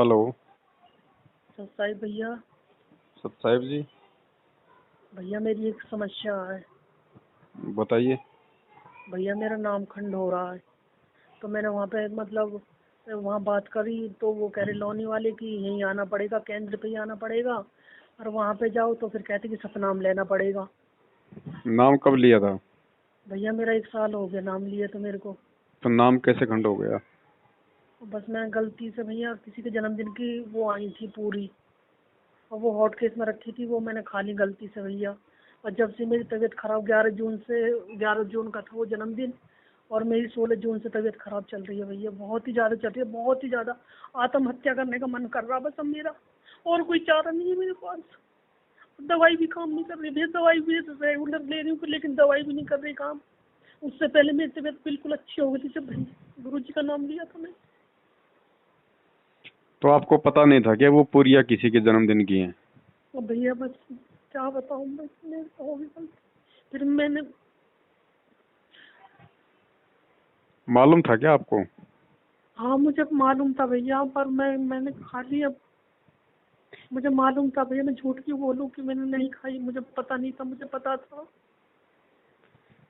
Hello. Sahib भैया। साहिब जी भैया मेरी एक समस्या है। बताइए। भैया मेरा नाम खंड हो रहा है, तो मैंने वहाँ पे मतलब वहाँ बात करी तो वो कह रहे लौनी वाले कि यहीं आना पड़ेगा, केंद्र पे ही आना पड़ेगा, और वहाँ पे जाओ तो फिर कहते कि सपनाम लेना पड़ेगा। नाम कब लिया था? भैया मेरा 1 साल हो गया नाम लिए तो मेरे को। तो नाम कैसे खंड हो गया? बस मैं गलती से भैया किसी के जन्मदिन की वो आई थी पूरी, और वो हॉट केस में रखी थी, वो मैंने खा ली गलती से भैया। और जब से मेरी तबीयत खराब 11 जून का था वो जन्मदिन, और मेरी 16 जून से तबीयत खराब चल रही है भैया, बहुत ही ज़्यादा चल रही है, बहुत ही ज़्यादा। आत्महत्या करने का मन कर रहा बस अब मेरा, और कोई चारा नहीं है मेरे पास। दवाई भी काम नहीं कर रही भैया, दवाई भी रेगुलर ले रही हूँ लेकिन दवाई भी नहीं कर रही काम। उससे पहले मेरी तबीयत बिल्कुल अच्छी हो गई थी जब गुरु जी का नाम लिया था मैं। तो आपको पता नहीं था क्या वो पूरिया किसी के जन्मदिन की है? तो भैया बस क्या बताऊँ, बस मेरे से हो गई गलती। फिर मैंने मालूम था क्या आपको? हाँ मुझे मालूम था भैया, पर मैंने खा ली। अब मुझे मालूम था भैया, मैं झूठ क्यों बोलूँ कि मैंने नहीं खाई, मुझे पता नहीं था, मुझे पता था।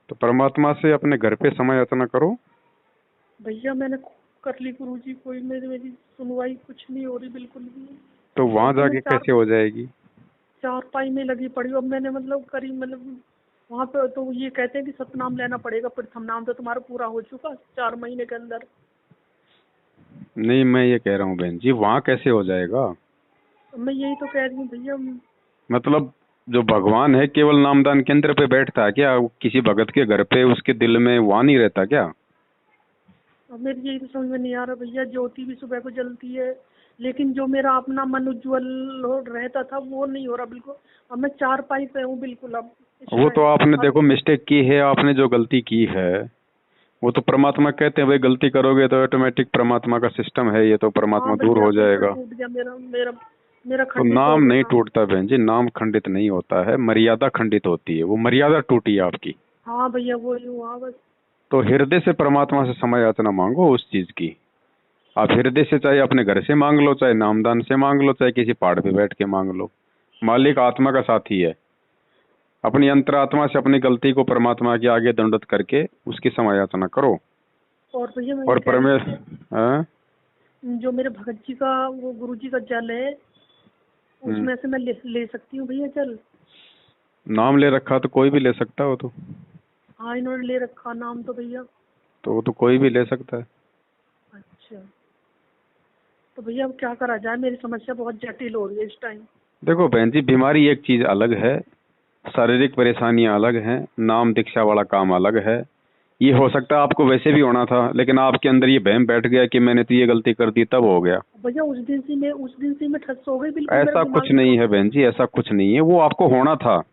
तो परमात्मा से अपने घर पे समय याचना करो। भैया मैंने कर ली गुरु जी, कोई मेरी सुनवाई कुछ नहीं हो रही बिल्कुल भी। तो वहां अब तो मैं जाके कैसे हो जाएगी? चारपाई में लगी पड़ी हूँ। अब मैंने मतलब करी मतलब वहाँ पे तो ये कहते हैं कि सतनाम लेना पड़ेगा, प्रथम नाम तो तुम्हारा पूरा हो चुका 4 महीने के अंदर। नहीं, मैं ये कह रहा हूँ बहन जी, वहां कैसे हो जाएगा? मैं यही तो कह रही हूँ भैया। मतलब जो भगवान है केवल नामदान केंद्र पे बैठता है क्या? वो किसी भगत के घर पे उसके दिल में वहां नहीं रहता क्या? अब मेरी यही तो समझ में नहीं आ रहा भैया, ज्योति भी सुबह को जलती है लेकिन जो मेरा अपना मन उज्ज्वल रहता था वो नहीं हो रहा बिल्कुल। अब मैं चारपाई पे हूँ बिल्कुल अब इस वो तो आपने टाइम। देखो मिस्टेक की है, आपने जो गलती की है वो तो परमात्मा कहते हैं भाई गलती करोगे तो ऑटोमेटिक परमात्मा का सिस्टम है ये, तो हाँ परमात्मा दूर भैया हो बिल्कुल जाएगा। टूट गया मेरा मेरा मेरा तो खंडित हो नाम गया नहीं नाम। टूटता बहन जी, नाम खंडित नहीं होता है, मर्यादा खंडित होती है, वो मर्यादा टूटी है आपकी। हाँ भैया वो ही हुआ बस। तो हृदय से परमात्मा से समय याचना मांगो उस चीज की। आप हृदय से चाहे अपने घर से मांग लो, चाहे नामदान से मांग लो, चाहे किसी पहाड़ पे बैठ के मांग लो। मालिक आत्मा का साथी है। अपनी अंतरात्मा से अपनी गलती को परमात्मा के आगे दंडवत करके उसकी समय याचना करो। और भैया मैं ये और कह रही हूँ हाँ? कि जो मेरे भगत जी का वो गुरु जी का जल है उसमें से मैं ले सकती हूँ भैया जल? नाम ले रखा तो कोई भी ले सकता हो तो। हाँ इन्होंने ले रखा नाम तो भैया। तो वो तो कोई भी ले सकता है। अच्छा तो भैया अब क्या करा जाए, मेरी समस्या बहुत जटिल हो रही है इस टाइम। देखो बहन जी, बीमारी एक चीज अलग है, शारीरिक परेशानियां अलग हैं, नाम दीक्षा वाला काम अलग है। ये हो सकता है आपको वैसे भी होना था, लेकिन आपके अंदर ये वहम बैठ गया कि मैंने तो ये गलती कर दी तब हो गया। भैया उस दिन से मैं ठस हो गई बिल्कुल, मेरा ऐसा दिमाग कुछ नहीं नहीं काम। है बहन जी, ऐसा कुछ नहीं है, वो आपको होना था।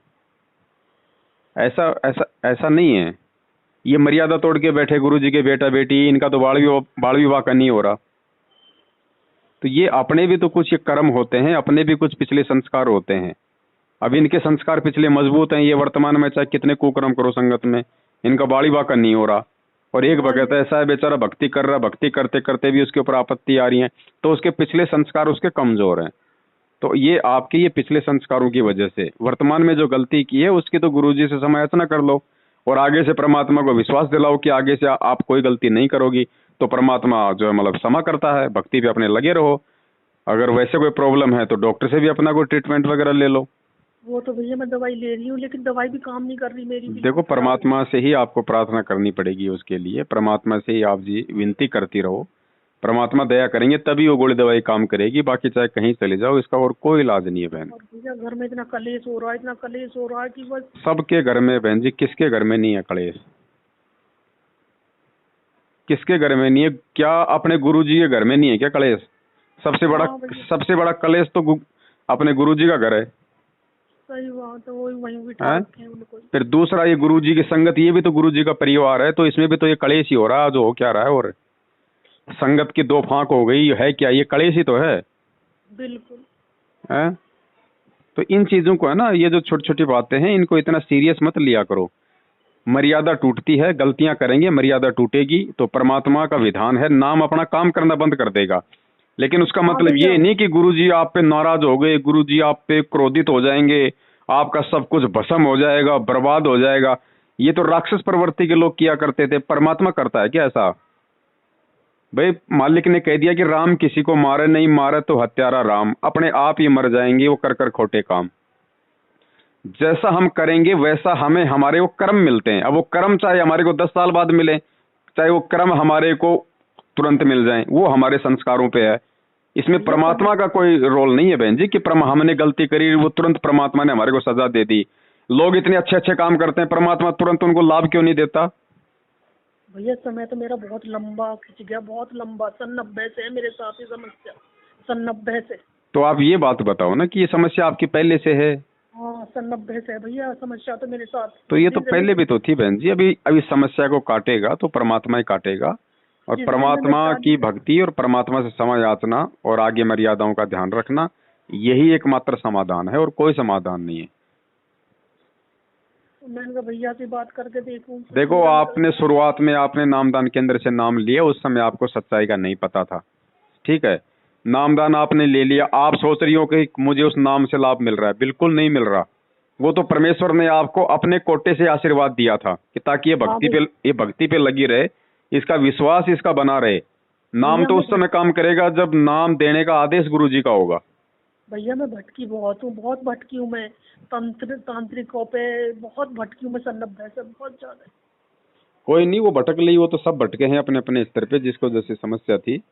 ऐसा ऐसा ऐसा नहीं है। ये मर्यादा तोड़ के बैठे गुरु जी के बेटा बेटी, इनका तो बाल विवाह का नहीं हो रहा। तो ये अपने भी तो कुछ ये कर्म होते हैं, अपने भी कुछ पिछले संस्कार होते हैं। अब इनके संस्कार पिछले मजबूत हैं, ये वर्तमान में चाहे कितने कुकर्म करो संगत में, इनका बाड़ी बाका नहीं हो रहा। और एक हाँ भगत ऐसा है बेचारा भक्ति कर रहा, भक्ति करते करते भी उसके ऊपर आपत्ति आ रही है, तो उसके पिछले संस्कार उसके कमजोर हैं। तो ये आपके ये पिछले संस्कारों की वजह से वर्तमान में जो गलती की है उसकी तो गुरुजी से समायाचना कर लो, और आगे से परमात्मा को विश्वास दिलाओ कि आगे से आप कोई गलती नहीं करोगी। तो परमात्मा जो है मतलब क्षमा करता है, भक्ति पे अपने लगे रहो। अगर वैसे कोई प्रॉब्लम है तो डॉक्टर से भी अपना कोई ट्रीटमेंट वगैरह ले लो। वो तो भैया मैं दवाई ले रही हूँ लेकिन दवाई भी काम नहीं कर रही मेरी, देखो बिल्कुल खराब है। परमात्मा से ही आपको प्रार्थना करनी पड़ेगी उसके लिए, परमात्मा से ही आप जी विनती करती रहो। परमात्मा दया करेंगे तभी वो गोली दवाई काम करेगी, बाकी चाहे कहीं चले जाओ इसका और कोई इलाज नहीं है बहन। और भैया घर में इतना कलेश हो रहा है, इतना कलेश हो रहा है कि बस। सबके घर में बहन जी, किसके घर में नहीं है कलेश? किसके घर में नहीं है? क्या अपने गुरु जी के घर में नहीं है क्या कलेश? हाँ भैया सबसे बड़ा कलेश तो अपने गुरु जी का घर है। सही बात है, वही वहीं बिठा हैं? रखे हैं उनको। फिर दूसरा ये गुरु जी की संगत, ये भी तो गुरु जी का परिवार है, तो इसमें भी तो ये कलेश ही हो रहा है, जो हो क्या रहा है। और संगत की दो फांक हो गई है, क्या ये कलेश ही तो है? बिल्कुल। हैं? तो इन चीजों को है ना, ये जो छोटी छोटी बातें हैं इनको इतना सीरियस मत लिया करो। मर्यादा टूटती है, गलतियां करेंगे, मर्यादा टूटेगी, तो परमात्मा का विधान है नाम अपना काम करना बंद कर देगा। लेकिन उसका हाँ मतलब भैया। ये नहीं कि गुरुजी आप पे नाराज हो गए, गुरुजी आप पे क्रोधित हो जाएंगे, आपका सब कुछ भस्म हो जाएगा, बर्बाद हो जाएगा। ये तो राक्षस प्रवृत्ति के लोग किया करते थे। परमात्मा करता है क्या ऐसा? भाई मालिक ने कह दिया कि राम किसी को मारे, नहीं मारे तो हत्यारा राम, अपने आप ही मर जाएंगे वो कर कर खोटे काम। जैसा हम करेंगे वैसा हमें हमारे वो कर्म मिलते हैं। अब वो कर्म चाहे हमारे को 10 साल बाद मिले, चाहे वो कर्म हमारे को तुरंत मिल जाएं, वो हमारे संस्कारों पे है। इसमें भैया परमात्मा का कोई रोल नहीं है बहन जी कि हमने गलती करी वो तुरंत परमात्मा ने हमारे को सजा दे दी। लोग इतने अच्छे अच्छे काम करते हैं, परमात्मा तुरंत उनको लाभ क्यों नहीं देता? भैया समय तो मेरा बहुत लंबा खिंच गया, बहुत लंबा। सन 90 से है मेरे साथ ही समस्या, सन 90 से। तो आप ये बात बताओ ना कि ये समस्या आपकी पहले से है। हाँ सन 90 से है भैया समस्या तो मेरे साथ। तो ये तो जिस दिन पहले भी तो थी बहन जी। अभी अभी समस्या को काटेगा तो परमात्मा ही काटेगा। और जिस दिन मैंने परमात्मा शादी, की भक्ति और परमात्मा से क्षमा याचना और आगे मर्यादाओं का ध्यान रखना, यही एकमात्र समाधान है और कोई समाधान नहीं है। मैंने कहा भैया से बात करके देखूं। देखो, आपने शुरुआत में आपने नामदान केंद्र से नाम लिया, उस समय आपको सच्चाई का नहीं पता था, ठीक है। नामदान आपने ले लिया, आप सोच रही हो कि मुझे उस नाम से लाभ मिल रहा है। बिल्कुल नहीं मिल रहा। वो तो परमेश्वर ने आपको अपने कोटे से आशीर्वाद दिया था कि ताकि हाँ भैया। ये भक्ति पे लगी रहे, इसका विश्वास इसका बना रहे। नाम भैया तो मैं उस समय काम करेगा जब नाम देने का आदेश गुरु जी का होगा। भैया मैं भटकी बहुत हूँ, बहुत भटकी हूँ मैं। तांत्रिकों पे बहुत भटकी हूँ मैं सन 90 से, बहुत ज्यादा। कोई नहीं, वो भटक ली, वो तो सब भटके हैं अपने अपने स्तर पे, जिसको जैसी समस्या थी।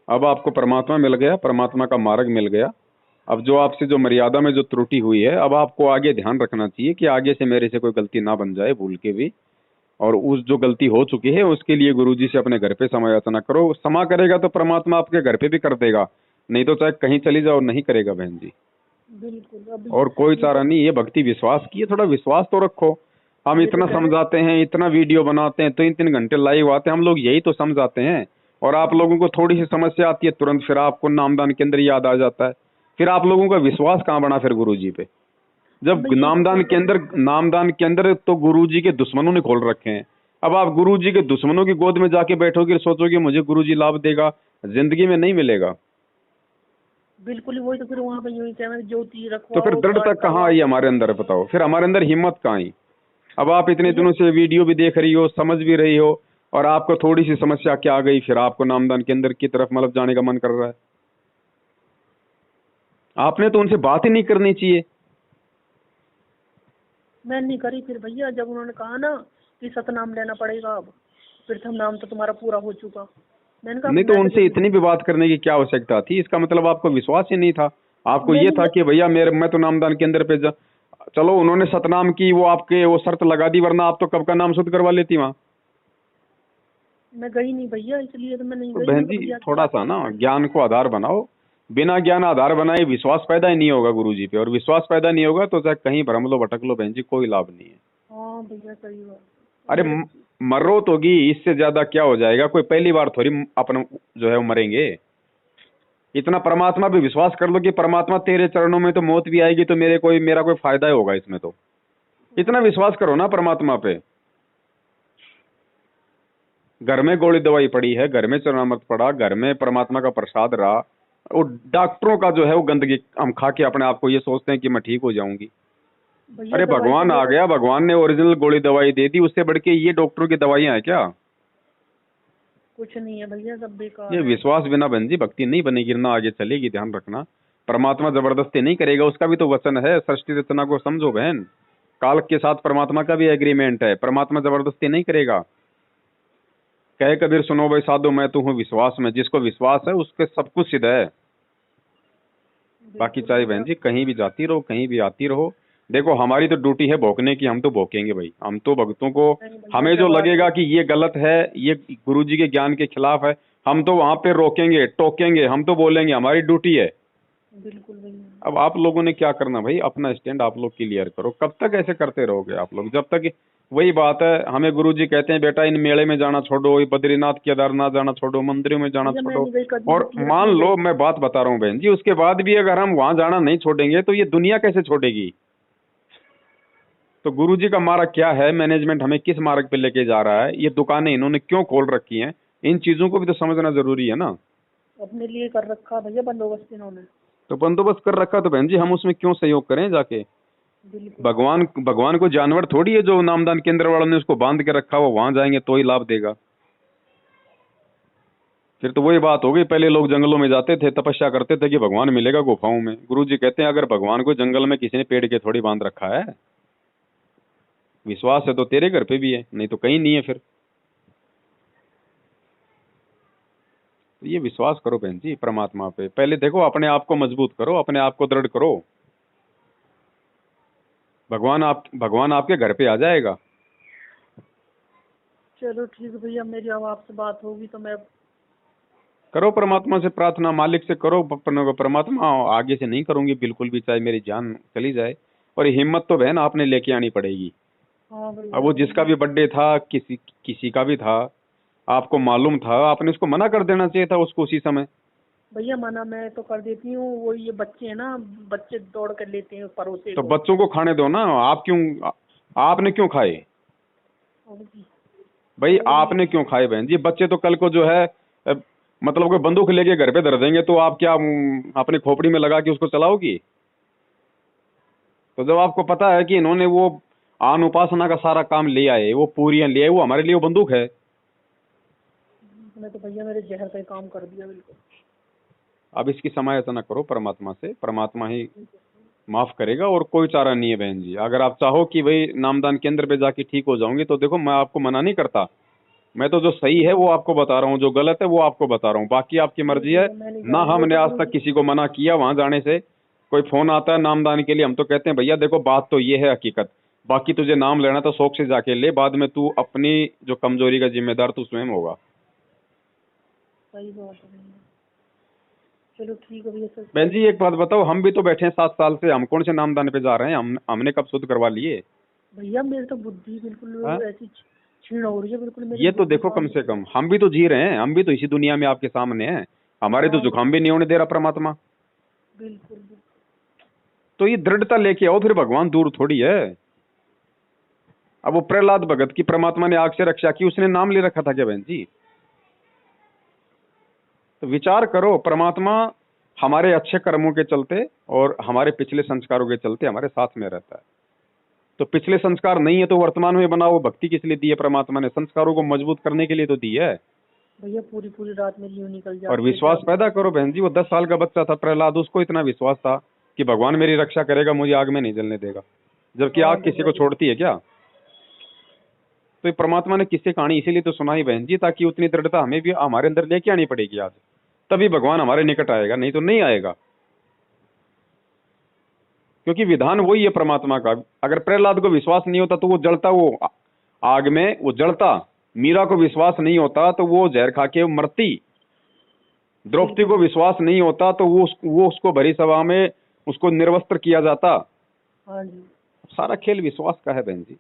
अब आपको परमात्मा मिल गया, परमात्मा का मार्ग मिल गया। अब जो आपसे जो मर्यादा में जो त्रुटि हुई है, अब आपको आगे ध्यान रखना चाहिए कि आगे से मेरे से कोई गलती ना बन जाए भूल के भी। और उस जो गलती हो चुकी है उसके लिए गुरुजी से अपने घर पे क्षमा याचना करो। क्षमा करेगा तो परमात्मा आपके घर पे भी कर देगा, नहीं तो चाहे कहीं चली जाओ नहीं करेगा बहन जी। बिल्कुल। अभी और कोई ये चारा तो नहीं। ये भक्ति विश्वास की है, थोड़ा विश्वास तो रखो। हम ये तो इतना कहने, समझाते हैं, इतना वीडियो बनाते हैं, 3-3 घंटे लाइव आते हैं, हम लोग यही तो समझाते हैं। और आप लोगों को थोड़ी सी समस्या आती है तुरंत फिर आपको नामदान के अंदर याद आ जाता है। फिर आप लोगों का विश्वास कहाँ बना फिर गुरु जी पे? जब मैं ये तो कहता हूँ। नामदान के अंदर तो गुरु जी के दुश्मनों ने खोल रखे हैं। अब आप गुरु जी के दुश्मनों की गोद में जाके बैठोगे, सोचोगे मुझे गुरु जी लाभ देगा, जिंदगी में नहीं मिलेगा। बिल्कुल ही वही तो, फिर वहाँ पे यूं ही कहना ज्योति तो फिर रखवाओ दृढ़ता घाट कहाँ करवाओ। आई हमारे अंदर बताओ? फिर हमारे अंदर हिम्मत कहाँ आई? अब आप इतने भैया दिनों से वीडियो भी देख रही हो, समझ भी रही हो, और आपको थोड़ी सी समस्या क्या आ गई, फिर आपको नामदान के अंदर की तरफ मतलब जाने का मन कर रहा है। आपने तो उनसे बात ही नहीं करनी चाहिए। मैं नहीं करी फिर भैया, जब उन्होंने कहा ना कि सतनाम लेना पड़ेगा अब, प्रथम नाम तो तुम्हारा पूरा हो चुका। मैंने कहा नहीं तो मैं तो उनसे देखी इतनी भी बात करने की क्या आवश्यकता थी? इसका मतलब आपको विश्वास ही नहीं था। आपको ये मैंने था कि भैया मैं तो नामदान के अंदर पे चलो उन्होंने सतनाम की वो आपके वो शर्त लगा दी, वरना आप तो कब का नाम शुद्ध करवा लेती वहां। मैं गई नहीं भैया, इसलिए तो मैं नहीं तो गई। बहन मैंने कहा जी भैया से थोड़ा बात सा ना करते हैं। ज्ञान को आधार बनाओ। बिना ज्ञान आधार बनाए विश्वास पैदा ही नहीं होगा गुरु जी पे, और विश्वास पैदा नहीं होगा तो चाहे कहीं भ्रम लो भटक लो बहन जी, कोई लाभ नहीं है। हाँ भैया सही बात। अरे मेरे मरो तो गी, इससे ज्यादा क्या हो जाएगा? कोई पहली बार थोड़ी अपन जो है वो मरेंगे। इतना परमात्मा पे विश्वास कर लो कि परमात्मा तेरे चरणों में तो मौत भी आएगी तो मेरा कोई फायदा ही होगा इसमें। तो इतना विश्वास करो ना परमात्मा पे। घर में गोली दवाई पड़ी है, घर में चरणामृत पड़ा, घर में परमात्मा का प्रसाद रहा। वो डॉक्टरों का जो है वो गंदगी हम खा के अपने आप को ये सोचते हैं कि मैं ठीक हो जाऊंगी। भैया अरे दवाई तो भगवान आ मेरा गया, भगवान ने ओरिजिनल गोली दवाई दे दी, उससे बढ़ के ये डॉक्टरों की दवाइयां हैं क्या? कुछ नहीं है भैया, सब ये बेकार है। विश्वास बिना बहन जी भक्ति नहीं बनेगी, ना आगे चलेगी, ध्यान रखना। परमात्मा जबरदस्ती नहीं करेगा, उसका भी तो वचन है। सृष्टि रचना को समझो बहन, काल के साथ परमात्मा का भी एग्रीमेंट है। परमात्मा जबरदस्ती नहीं करेगा। कहे कबीर सुनो भाई साधो मैं तो हूँ विश्वास में, जिसको विश्वास है उसके सब कुछ सिद्ध है। बाकी बिल्कुल चाहे बहन भैया। जी कहीं भी जाती रहो, कहीं भी आती रहो, देखो हमारी तो ड्यूटी है भोंकने की, हम तो भोंकेंगे भाई। हम तो भक्तों को, नहीं भैया हमें जो जब लगेगा कि ये गलत है, ये गुरु जी के ज्ञान के खिलाफ है, हम तो वहां पे रोकेंगे टोकेंगे, हम तो बोलेंगे, हमारी ड्यूटी है। बिल्कुल भैया। अब आप लोगों ने क्या करना भाई, अपना स्टैंड आप लोग क्लियर करो। कब तक ऐसे करते रहोगे आप लोग? जब तक वही बात है, हमें गुरुजी कहते हैं बेटा इन मेले में जाना छोड़ो, ये बद्रीनाथ केदारनाथ जाना छोड़ो, मंदिरों में जाना भैया मैं छोड़ो। नहीं गई, कभी भी और तीर्थ मान नहीं लो गई। मैं बात बता रहा हूँ बहन जी, उसके बाद भी अगर हम वहां जाना नहीं छोड़ेंगे तो ये दुनिया कैसे छोड़ेगी? तो गुरुजी का मार्ग क्या है, मैनेजमेंट हमें किस मार्ग पे लेके जा रहा है, ये दुकानें इन्होंने क्यों खोल रखी हैं, इन चीजों को भी तो समझना जरूरी है ना। अपने लिए कर रखा भैया बंदोबस्त इन्होंने। तो बंदोबस्त कर रखा तो बहन जी हम उसमें क्यों सहयोग करें जाके? बिल्कुल। भगवान भगवान को जानवर थोड़ी है जो नामदान केंद्र वालों ने उसको बांध के रखा, वो वहां जाएंगे तो ही लाभ देगा। फिर तो वही बात हो गई, पहले लोग जंगलों में जाते थे, तपस्या करते थे कि भगवान मिलेगा गुफाओं में। गुरुजी कहते हैं अगर भगवान को जंगल में किसी ने पेड़ के थोड़ी बांध रखा है, विश्वास है तो तेरे घर पे भी है, नहीं तो कहीं नहीं है। फिर तो ये विश्वास करो बहन जी परमात्मा पे। पहले देखो अपने आप को मजबूत करो, अपने आप को दृढ़ करो, भगवान आपके घर पे आ जाएगा। चलो ठीक है भैया, मेरी अब आपसे बात होगी तो मैं। करो परमात्मा से प्रार्थना, मालिक से करो परमात्मा आगे से नहीं करूंगी बिल्कुल भी, चाहे मेरी जान चली जाए। और ये हिम्मत तो बहन आपने लेके आनी पड़ेगी। हाँ अब वो भैया। जिसका भी बर्थडे था, किसी किसी का भी था, आपको मालूम था, आपने उसको मना कर देना चाहिए था उसको उसी समय। भैया मना मैं तो कर देती हूँ, वो ये बच्चे हैं ना, बच्चे दौड़ कर लेते हैं पड़ोसे तो को। बच्चों को खाने दो ना, आपने क्यों खाए? और जी, भाई वो ये। आपने क्यों खाए बहन जी? बच्चे तो कल को जो है मतलब कोई बंदूक लेके घर पे धर देंगे तो आप क्या अपनी खोपड़ी में लगा के उसको चलाओगी? तो जब आपको पता है कि इन्होंने वो आन उपासना का सारा काम ले आए, वो पूरियां ले आए, वो हमारे लिए वो बंदूक है। मैं तो भैया मेरे जहर का ही काम कर दिया बिल्कुल। अब इसकी समायोजन करो परमात्मा से, परमात्मा ही माफ करेगा और कोई चारा नहीं है बहन जी। अगर आप चाहो कि भाई नामदान केंद्र पे जाके ठीक हो जाओगे तो देखो मैं आपको मना नहीं करता, मैं तो जो सही है वो आपको बता रहा हूँ, जो गलत है वो आपको बता रहा हूँ, बाकी आपकी नहीं मर्जी है। भैया मैं नहीं ना जाऊंगा, वो हमने तो आज गुरु तक जी। किसी को मना किया वहां जाने से। कोई फोन आता है नामदान के लिए, हम तो कहते हैं भैया देखो बात तो ये है हकीकत, बाकी तुझे नाम लेना तो शौक से जाके ले, बाद में तू अपनी जो कमजोरी का जिम्मेदार तू स्वयं होगा। सही बात है भैया। चलो ठीक है भैया सर। बहन जी एक बात बताओ, हम भी तो बैठे हैं 7 साल से, हम कौन से नामदान पे जा रहे हैं? हमने कब शुद्ध करवा लिए? भैया मेरी तो बुद्धि हाँ? बिल्कुल ऐसी क्षीण हो रही है, बिल्कुल मेरी ये तो बुद्धि देखो काम कम नहीं से कर कम हम भी तो जी रहे हैं, हम भी तो इसी दुनिया में आपके सामने हैं, हमारे तो हाँ जुकाम भी नहीं होने दे रहा परमात्मा। बिल्कुल बिल्कुल। तो ये दृढ़ता लेके आओ, फिर भगवान दूर थोड़ी है। अब वो प्रहलाद भगत की परमात्मा ने आग से रक्षा की, उसने नाम ले रखा था क्या बहन जी? तो विचार करो, परमात्मा हमारे अच्छे कर्मों के चलते और हमारे पिछले संस्कारों के चलते हमारे साथ में रहता है। तो पिछले संस्कार नहीं है तो वर्तमान में बनाओ। भक्ति किस लिए दी है परमात्मा ने? संस्कारों को मजबूत करने के लिए तो दी है। भैया पूरी पूरी रात मेरी यूं निकल और जाती है विश्वास जाग। पैदा करो बहन जी, वो 10 साल का बच्चा था प्रहलाद, उसको इतना विश्वास था कि भगवान मेरी रक्षा करेगा, मुझे आग में नहीं जलने देगा, जबकि हाँ आग किसी भैया को छोड़ती है क्या? तो ये परमात्मा ने किससे कहानी इसीलिए तो सुनाई बहन जी, ताकि उतनी दृढ़ता हमें भी हमारे अंदर लेके आनी पड़ेगी आज, तभी भगवान हमारे निकट आएगा, नहीं तो नहीं आएगा। क्योंकि विधान वही है परमात्मा का। अगर प्रहलाद को विश्वास नहीं होता तो वो जलता, वो आग में वो जलता। मीरा को विश्वास नहीं होता तो वो जहर खा के मरती। द्रौपदी को विश्वास नहीं होता तो वो उसको भरी सभा में उसको निर्वस्त्र किया जाता। हाँ जी। सारा खेल विश्वास का है बहन जी।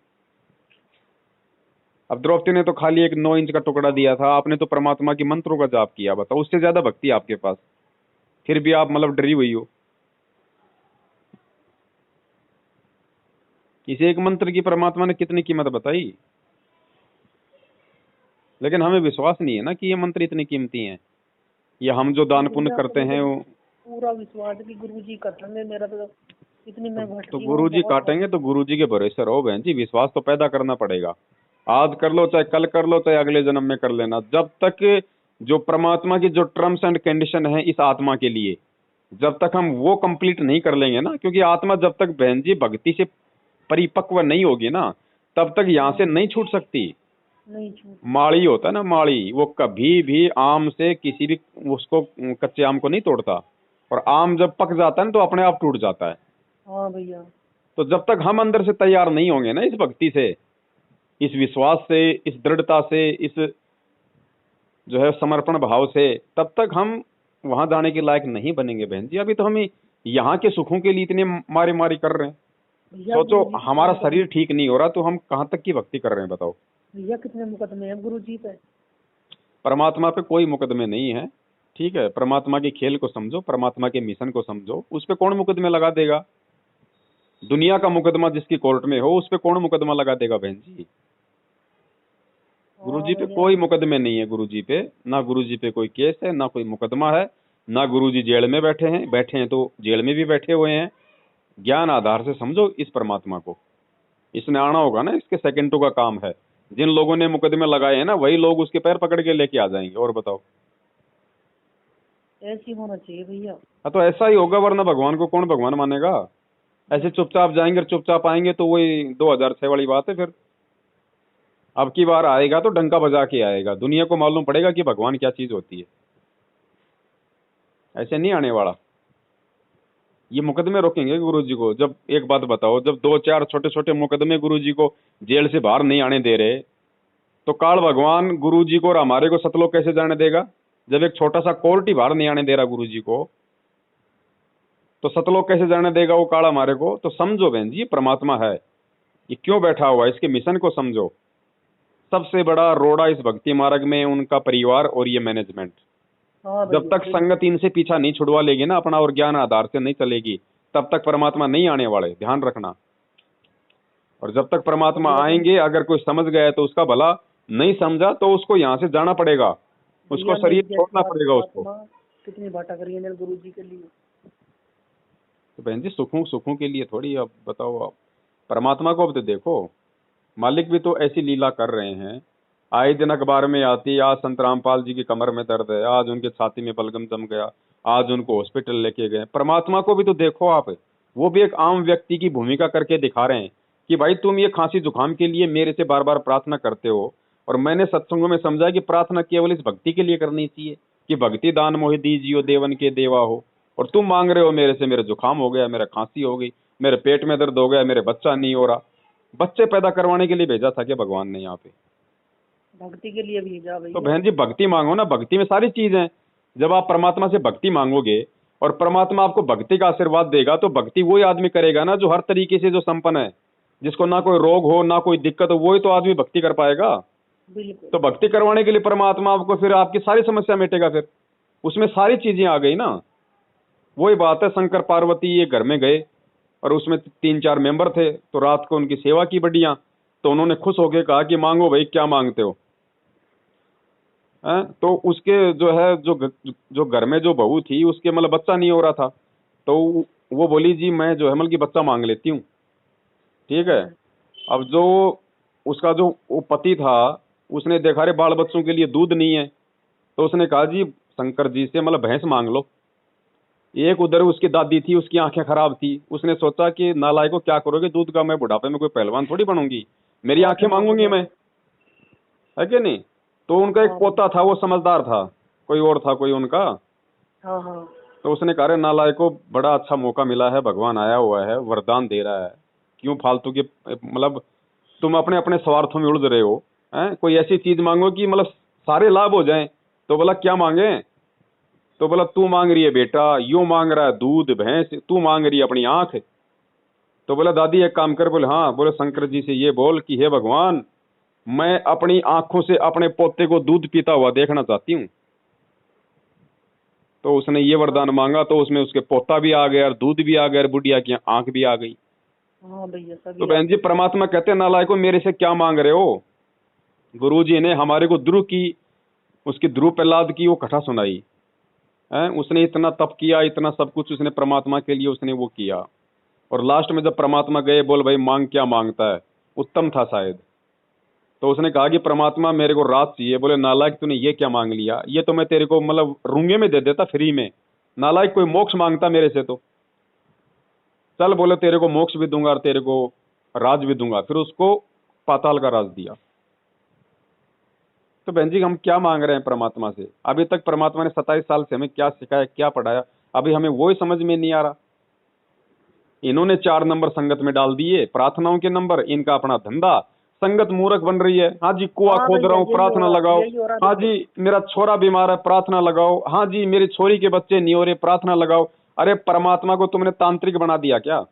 अब द्रौपदी ने तो खाली एक 9 इंच का टुकड़ा दिया था, आपने तो परमात्मा की मंत्रों का जाप किया, बताओ उससे ज्यादा भक्ति है आपके पास, फिर भी आप मतलब डरी हुई हो। इस एक मंत्र की परमात्मा ने कितनी कीमत बताई, लेकिन हमें विश्वास नहीं है ना कि ये मंत्र इतनी कीमती हैं, या हम जो दान पुण्य भैया करते मुझे हैं तो वो। पूरा विश्वास है कि गुरु जी करेंगे, मेरा तो इतनी मैं तो भटकी हूँ गुरु जी बहुत काटेंगे तो गुरु जी के भरोसे रहो बहन जी, विश्वास तो पैदा करना पड़ेगा। आज कर लो चाहे कल कर लो चाहे अगले जन्म में कर लेना, जब तक जो परमात्मा की जो टर्म्स एंड कंडीशन है इस आत्मा के लिए, जब तक हम वो कंप्लीट नहीं कर लेंगे ना, क्योंकि आत्मा जब तक बहन जी भक्ति से परिपक्व नहीं होगी ना, तब तक यहाँ से नहीं छूट सकती। नहीं छूट। माड़ी होता है ना, माड़ी, वो कभी भी आम से किसी भी उसको कच्चे आम को नहीं तोड़ता, और आम जब पक जाता है ना तो अपने आप टूट जाता है। हाँ भैया। तो जब तक हम अंदर से तैयार नहीं होंगे ना इस भक्ति से, इस विश्वास से, इस दृढ़ता से, इस जो है समर्पण भाव से, तब तक हम वहां जाने के लायक नहीं बनेंगे बहन जी। अभी तो हम यहाँ के सुखों के लिए इतने मारी मारी कर रहे हैं। भैया सोचो गुरु जी कितने हमारा मुकदमे। शरीर ठीक नहीं हो रहा तो हम कहाँ तक की भक्ति कर रहे हैं बताओ। भैया कितने मुकदमे हैं गुरु जी पे। परमात्मा पे कोई मुकदमे नहीं है, ठीक है? परमात्मा के खेल को समझो, परमात्मा के मिशन को समझो, उस पे कौन मुकदमे लगा देगा? दुनिया का मुकदमा जिसकी कोर्ट में हो उस पे कौन मुकदमा लगा देगा बहन जी? गुरुजी हाँ पे भैया। कोई मुकदमे नहीं है, गुरुजी पे ना, गुरुजी पे कोई केस है ना कोई मुकदमा है, ना गुरुजी जेल में बैठे हैं तो जेल में भी बैठे हुए हैं। ज्ञान आधार से समझो इस परमात्मा को, इसने आना होगा ना, इसके सेकंडों का काम है। जिन लोगों ने मुकदमे लगाए हैं ना वही लोग उसके पैर पकड़ के लेके आ जाएंगे। और बताओ। ऐसे ही होना चाहिए भैया। हाँ तो ऐसा ही होगा, वरना भगवान को कौन भगवान मानेगा। ऐसे चुपचाप जाएंगे और चुपचाप आएंगे तो वही 2006 वाली बात है फिर। अब की बार आएगा तो डंका बजा के आएगा, दुनिया को मालूम पड़ेगा कि भगवान क्या चीज होती है। ऐसे नहीं आने वाला। ये मुकदमे रोकेंगे गुरुजी को। जब एक बात बताओ, जब 2-4 छोटे छोटे मुकदमे गुरुजी को जेल से बाहर नहीं आने दे रहे, तो काल भगवान गुरुजी को और हमारे को सतलोक कैसे जाने देगा। जब एक छोटा सा कोर्ट ही बाहर नहीं आने दे रहा गुरुजी को, तो सतलोक कैसे जाने देगा वो काल हमारे को। तो समझो बहन जी, परमात्मा है, ये क्यों बैठा हुआ है, इसके मिशन को समझो। सबसे बड़ा रोड़ा इस भक्ति मार्ग में उनका परिवार और ये मैनेजमेंट। हाँ जब भैया तक संगत इनसे पीछा नहीं छुड़वा लेगी ना अपना, और ज्ञान आधार से नहीं चलेगी, तब तक परमात्मा नहीं आने वाले, ध्यान रखना। और जब तक परमात्मा भैया। आएंगे, अगर कोई समझ गया है तो उसका भला, नहीं समझा तो उसको यहाँ से जाना पड़ेगा, उसको भैया शरीर मेरी जैसी छोड़ना पड़ेगा उसको। आत्मा कितनी भटक रही है मेरे गुरु जी के लिए। तो बहन जी सुखों सुखों के लिए थोड़ी, अब बताओ आप परमात्मा को अब तो देखो। मालिक भी तो ऐसी लीला कर रहे हैं। आए दिन अखबार में आती, आज संत रामपाल जी की कमर में दर्द है, आज उनके छाती में बलगम जम गया, आज उनको हॉस्पिटल लेके गए। परमात्मा को भी तो देखो आप, वो भी एक आम व्यक्ति की भूमिका करके दिखा रहे हैं कि भाई तुम ये खांसी जुकाम के लिए मेरे से बार बार प्रार्थना करते हो, और मैंने सत्संगों में समझा कि प्रार्थना केवल इस भक्ति के लिए करनी चाहिए कि भक्ति दान मोहि दीजियो देवन के देवा हो। और तुम मांग रहे हो मेरे से, मेरा जुकाम हो गया, मेरा खांसी हो गई, मेरे पेट में दर्द हो गया, मेरे बच्चा नहीं हो रहा। बच्चे पैदा करवाने के लिए भेजा था क्या भगवान ने यहाँ पे। भक्ति के लिए भेजा तो भैया। बहन जी भक्ति मांगो ना, भक्ति में सारी चीज है। जब आप परमात्मा से भक्ति मांगोगे और परमात्मा आपको भक्ति का आशीर्वाद देगा, तो भक्ति वही आदमी करेगा ना जो हर तरीके से जो संपन्न है, जिसको ना कोई रोग हो ना कोई दिक्कत हो, वही तो आदमी भक्ति कर पाएगा। बिल्कुल। तो भक्ति करवाने के लिए परमात्मा आपको फिर आपकी सारी समस्या मिटेगा, फिर उसमें सारी चीजें आ गई ना। वही बात है, शंकर पार्वती ये घर में गए और उसमें 3-4 मेंबर थे, तो रात को उनकी सेवा की बढ़िया, तो उन्होंने खुश होकर कहा कि मांगो भाई क्या मांगते हो। तो उसके जो है जो घर में जो बहू थी उसके मतलब बच्चा नहीं हो रहा था, तो वो बोली जी मैं जो है मतलब कि बच्चा मांग लेती हूँ। ठीक है। अब जो उसका जो वो पति था, उसने देखा रे बाल बच्चों के लिए दूध नहीं है, तो उसने कहा जी शंकर जी से मतलब भैंस मांग लो। एक उधर उसकी दादी थी, उसकी आंखें खराब थी, उसने सोचा कि नालायक को क्या करोगे दूध का, मैं बुढ़ापे में कोई पहलवान थोड़ी बनूंगी, मेरी आंखें मांगूंगी मैं, है कि नहीं। तो उनका एक पोता था, वो समझदार था, कोई और था कोई उनका। हाँ हाँ। तो उसने कहा रे नालायक को बड़ा अच्छा मौका मिला है, भगवान आया हुआ है, वरदान दे रहा है, क्यों फालतू के मतलब तुम अपने अपने स्वार्थों में उलझ रहे हो। हैं, कोई ऐसी चीज मांगो कि मतलब सारे लाभ हो जाएं। तो बोला क्या मांगे। तो बोला तू मांग रही है बेटा, यूं मांग रहा है दूध भैंस, तू मांग रही है अपनी आंख। तो बोला दादी एक काम कर। बोले हाँ। बोले शंकर जी से ये बोल कि हे भगवान, मैं अपनी आंखों से अपने पोते को दूध पीता हुआ देखना चाहती हूँ। तो उसने ये वरदान मांगा, तो उसमें उसके पोता भी आ गया और दूध भी आ गया और बुढ़िया की आंख भी आ गई। हाँ भैया तो सभी। बहन जी परमात्मा कहते हैं नालायको मेरे से क्या मांग रहे हो। गुरुजी ने हमारे को ध्रुव की, उसकी ध्रुव प्रहलाद की वो कथा सुनाई है। उसने इतना तप किया, इतना सब कुछ उसने परमात्मा के लिए उसने वो किया। और लास्ट में जब परमात्मा गए, बोल भाई मांग क्या मांगता है, उत्तम था शायद। तो उसने कहा कि परमात्मा मेरे को रात चाहिए। बोले नालायक तूने ये क्या मांग लिया, ये तो मैं तेरे को मतलब रूंगे में दे देता फ्री में। नालायक कोई मोक्ष मांगता मेरे से तो चल। बोले तेरे को मोक्ष भी दूंगा और तेरे को राज भी दूंगा। फिर उसको पाताल का राज दिया। तो बहन जी हम क्या मांग रहे हैं परमात्मा से। अभी तक परमात्मा ने 27 साल से हमें क्या सिखाया, क्या पढ़ाया, अभी हमें वही समझ में नहीं आ रहा। इन्होंने 4 नंबर संगत में डाल दिए, प्रार्थनाओं के नंबर, इनका अपना धंधा, संगत मूर्ख बन रही है। हाँ जी कुआ हाँ खोद भैया, रहा हूँ, यही हो प्रार्थना रहा, लगाओ। यही हो रहा हाँ देखो। जी मेरा छोरा बीमार है, प्रार्थना लगाओ। हाँ जी मेरी छोरी के बच्चे नहीं हो रहे, प्रार्थना लगाओ। अरे परमात्मा को तुमने तांत्रिक बना दिया क्या।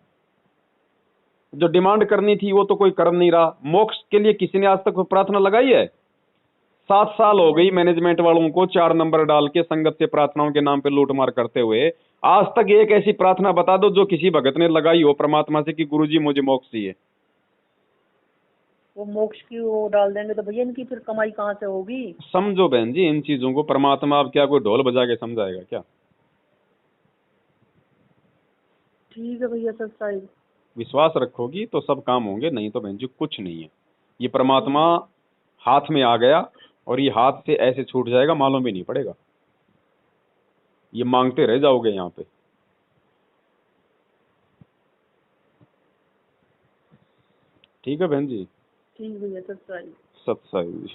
जो डिमांड करनी थी वो तो कोई कर नहीं रहा। मोक्ष के लिए किसी ने आज तक प्रार्थना लगाई है। 7 साल हो गई मैनेजमेंट वालों को 4 नंबर डाल के संगत से प्रार्थनाओं के नाम पे लूटमार करते हुए। आज तक एक ऐसी प्रार्थना बता दो जो किसी भगत ने लगाई हो परमात्मा से कि गुरुजी मुझे मोक्ष चाहिए। वो मोक्ष की वो डाल देंगे तो भैया इनकी फिर कमाई कहाँ से होगी। समझो बहन जी इन चीजों को, परमात्मा अब क्या कोई ढोल बजा के समझाएगा क्या? ठीक है भैया सच साहिब। विश्वास रखोगी तो सब काम होंगे, नहीं तो बहन जी कुछ नहीं है। ये परमात्मा हाथ में आ गया और ये हाथ से ऐसे छूट जाएगा, मालूम भी नहीं पड़ेगा। ये मांगते रह जाओगे यहाँ पे। ठीक है बहन जी। ठीक भैया सच साहिब। सत्संग।